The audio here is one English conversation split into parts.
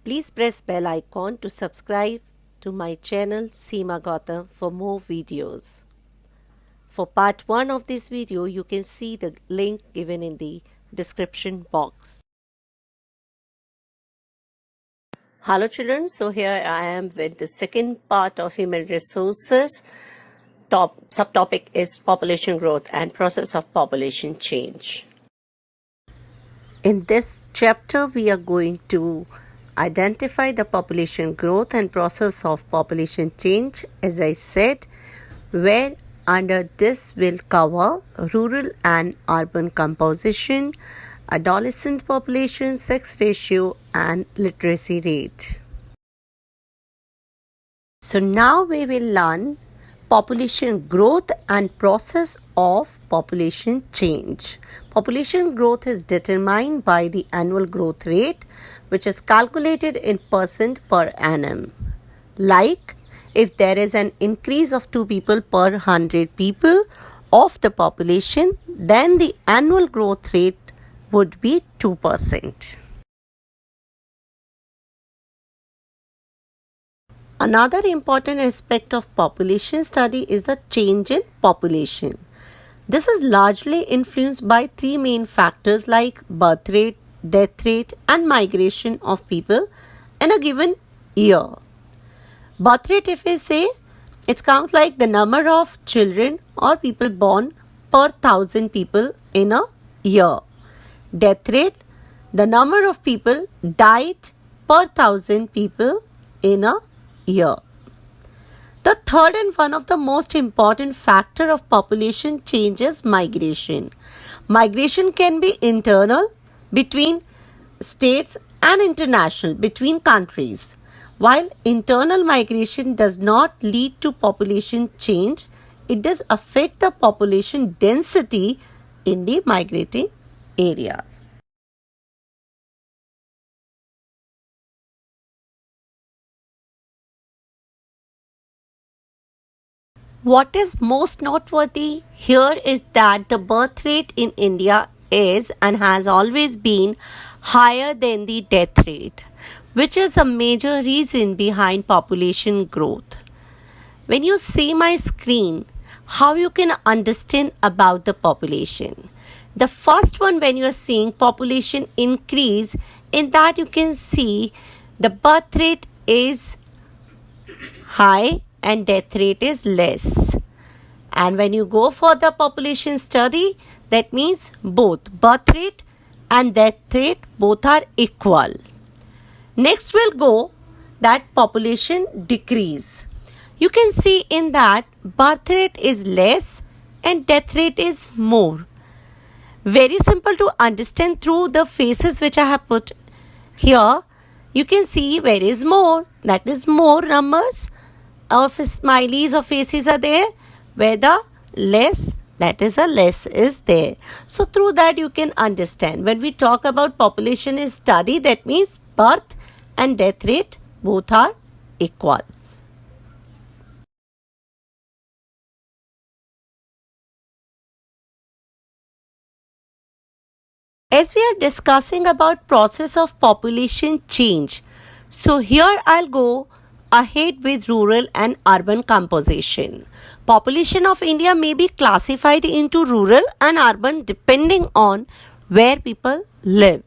Please press bell icon to subscribe to my channel Seema Gautam for more videos. For part 1 of this video, you can see the link given in the description box. Hello children, so here I am with the second part of human resources. Subtopic is population growth and process of population change. In this chapter, we are going to identify the population growth and process of population change, as I said, where under this will cover rural and urban composition, adolescent population, sex ratio, and literacy rate. So now we will learn population growth and process of population change. Population growth is determined by the annual growth rate, which is calculated in percent per annum. Like if there is an increase of 2 people per 100 people of the population, then the annual growth rate would be 2%. Another important aspect of population study is the change in population. This is largely influenced by 3 main factors like birth rate, death rate, and migration of people in a given year. Birth rate, if we say, it's count like the number of children or people born per 1,000 people in a year. Death rate, the number of people died per 1,000 people in a year. The third and one of the most important factor of population change is migration. Migration can be internal between states and international between countries. While internal migration does not lead to population change, it does affect the population density in the migrating areas. What is most noteworthy here is that the birth rate in India is and has always been higher than the death rate, which is a major reason behind population growth. When you see my screen, how you can understand about the population? The first one, when you are seeing population increase, in that you can see the birth rate is high and death rate is less. And when you go for the population study, that means both birth rate and death rate both are equal. Next we'll go that population decrease. You can see in that birth rate is less and death rate is more. Very simple to understand through the faces which I have put here. You can see where is more, that is more numbers of smileys or faces are there, where the less, that is a less is there. So through that you can understand when we talk about population is study, that means birth and death rate both are equal. As we are discussing about process of population change, so here I'll go ahead with rural and urban composition. Population of India may be classified into rural and urban depending on where people live.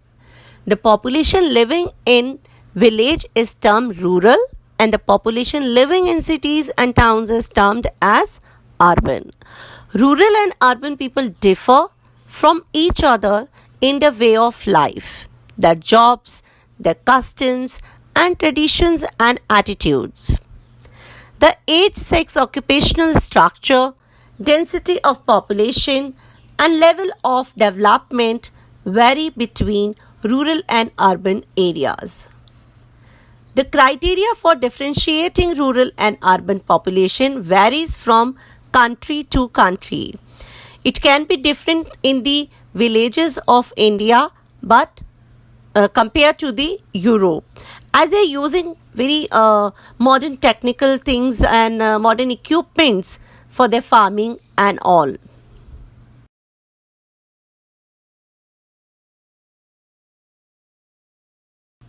The population living in village is termed rural and the population living in cities and towns is termed as urban. Rural and urban people differ from each other in the way of life, their jobs, their customs, and traditions and attitudes. The age, sex, occupational structure, density of population, and level of development vary between rural and urban areas. The criteria for differentiating rural and urban population varies from country to country. It can be different in the villages of India, but compared to the Europe, as they're using very modern technical things and modern equipments for their farming and all.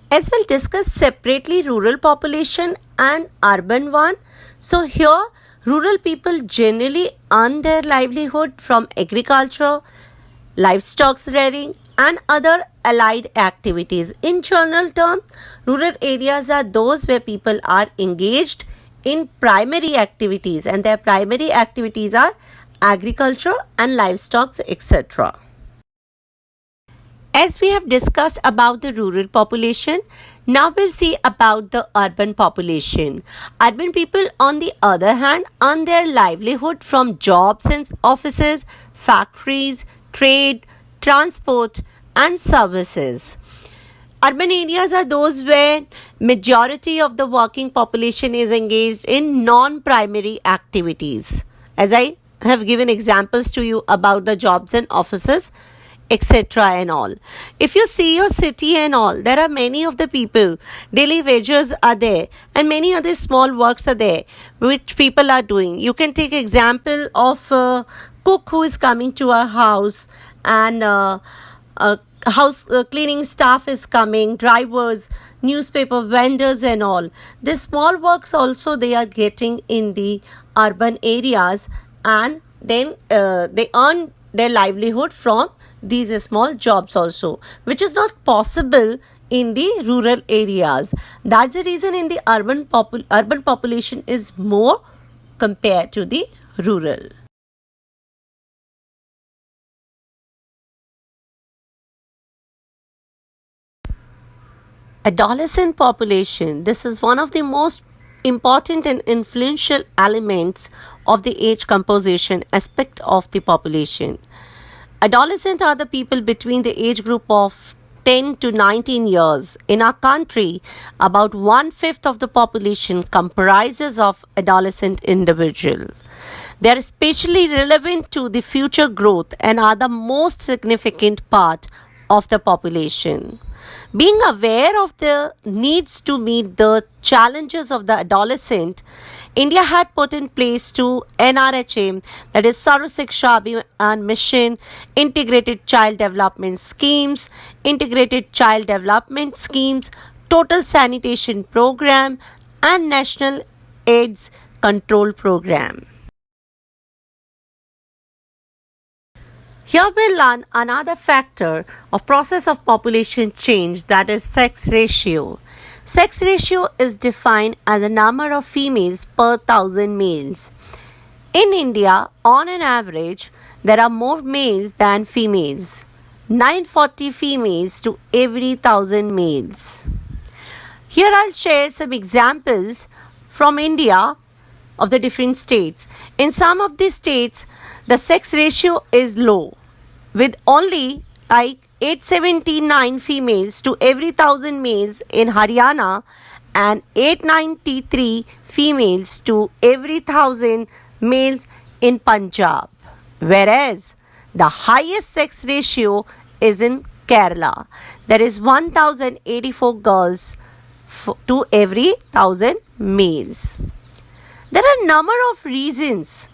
As we'll discuss separately rural population and urban one. So here rural people generally earn their livelihood from agriculture, livestock rearing and other allied activities. In general term, rural areas are those where people are engaged in primary activities and their primary activities are agriculture and livestock etc. As we have discussed about the rural population, now we'll see about the urban population. Urban people, on the other hand, earn their livelihood from jobs in offices, factories, trade, transport, and services. Urban areas are those where majority of the working population is engaged in non-primary activities. As I have given examples to you about the jobs and offices, etc. and all. If you see your city and all, there are many of the people, daily wages are there and many other small works are there which people are doing. You can take example of a cook who is coming to our house and house cleaning staff is coming, drivers, newspaper vendors and all. The small works also they are getting in the urban areas and then they earn their livelihood from these small jobs also, which is not possible in the rural areas. That's the reason in the urban population is more compared to the rural. Adolescent population. This is one of the most important and influential elements of the age composition aspect of the population. Adolescents are the people between the age group of 10 to 19 years. In our country, about one-fifth of the population comprises of adolescent individual. They are especially relevant to the future growth and are the most significant part of the population. Being aware of the needs to meet the challenges of the adolescent, India had put in place two NRHM, that is Sarva Shiksha Abhiyan Mission, Integrated Child Development Schemes, Integrated Child Development Schemes, Total Sanitation Program, and National AIDS Control Program. Here we learn another factor of process of population change, that is sex ratio. Sex ratio is defined as a number of females per thousand males. In India, on an average, there are more males than females. 940 females to every 1000 males. Here I'll share some examples from India of the different states. In some of these states, the sex ratio is low, with only like 879 females to every 1000 males in Haryana and 893 females to every 1000 males in Punjab. Whereas the highest sex ratio is in Kerala. There is 1084 girls to every 1000 males. There are a number of reasons.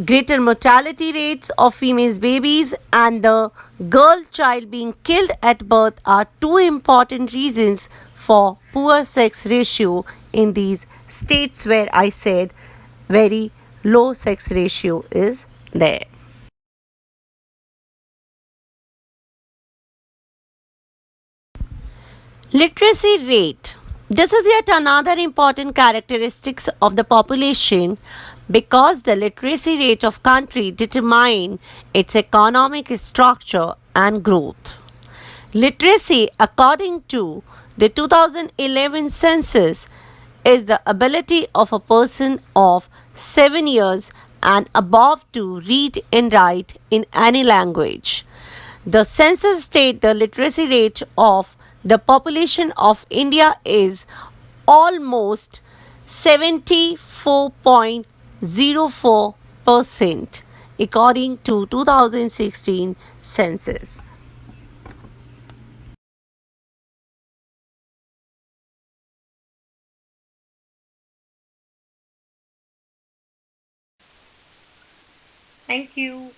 Greater mortality rates of female babies and the girl child being killed at birth are two important reasons for poor sex ratio in these states where I said very low sex ratio is there. Literacy rate. This is yet another important characteristics of the population because the literacy rate of country determine its economic structure and growth. Literacy, according to the 2011 census, is the ability of a person of 7 years and above to read and write in any language. The census state the literacy rate of the population of India is almost 74.04% according to 2016 census. Thank you.